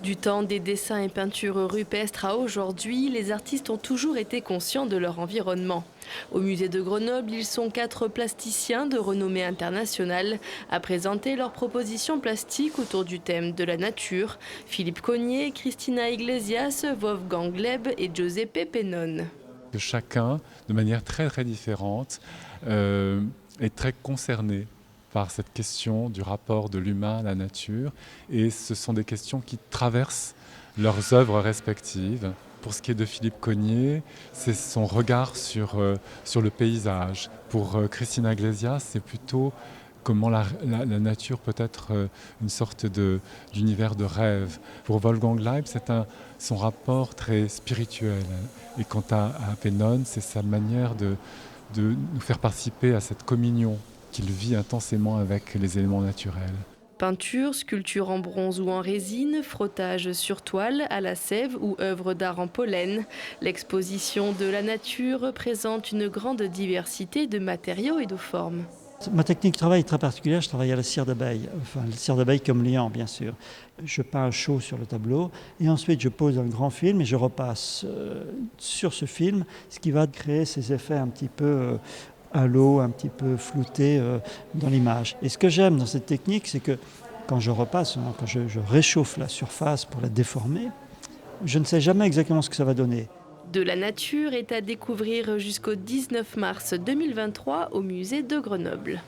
Du temps des dessins et peintures rupestres à aujourd'hui, les artistes ont toujours été conscients de leur environnement. Au musée de Grenoble, ils sont 4 plasticiens de renommée internationale à présenter leurs propositions plastiques autour du thème de la nature. Philippe Cognier, Christina Iglesias, Wolfgang Gleb et Giuseppe Pennone. Que chacun, de manière très très différente, euh, est très concerné par cette question du rapport de l'humain à la nature. Et ce sont des questions qui traversent leurs œuvres respectives. Pour ce qui est de Philippe Cognier, c'est son regard sur le paysage. Pour Christina Iglesias, c'est plutôt comment la nature peut être une sorte d'univers de rêve. Pour Wolfgang Leib, son rapport très spirituel. Et quant à Pennone, c'est sa manière de nous faire participer à cette communion qu'il vit intensément avec les éléments naturels. Peinture, sculpture en bronze ou en résine, frottage sur toile, à la sève ou œuvre d'art en pollen, l'exposition de la nature présente une grande diversité de matériaux et de formes. Ma technique de travail est très particulière, je travaille à la cire d'abeille, enfin la cire d'abeille comme liant bien sûr. Je peins à chaud sur le tableau et ensuite je pose un grand film et je repasse sur ce film, ce qui va créer ces effets un petit peu halo, un petit peu floutés dans l'image. Et ce que j'aime dans cette technique, c'est que quand je repasse, quand je réchauffe la surface pour la déformer, je ne sais jamais exactement ce que ça va donner. De la nature est à découvrir jusqu'au 19 mars 2023 au musée de Grenoble.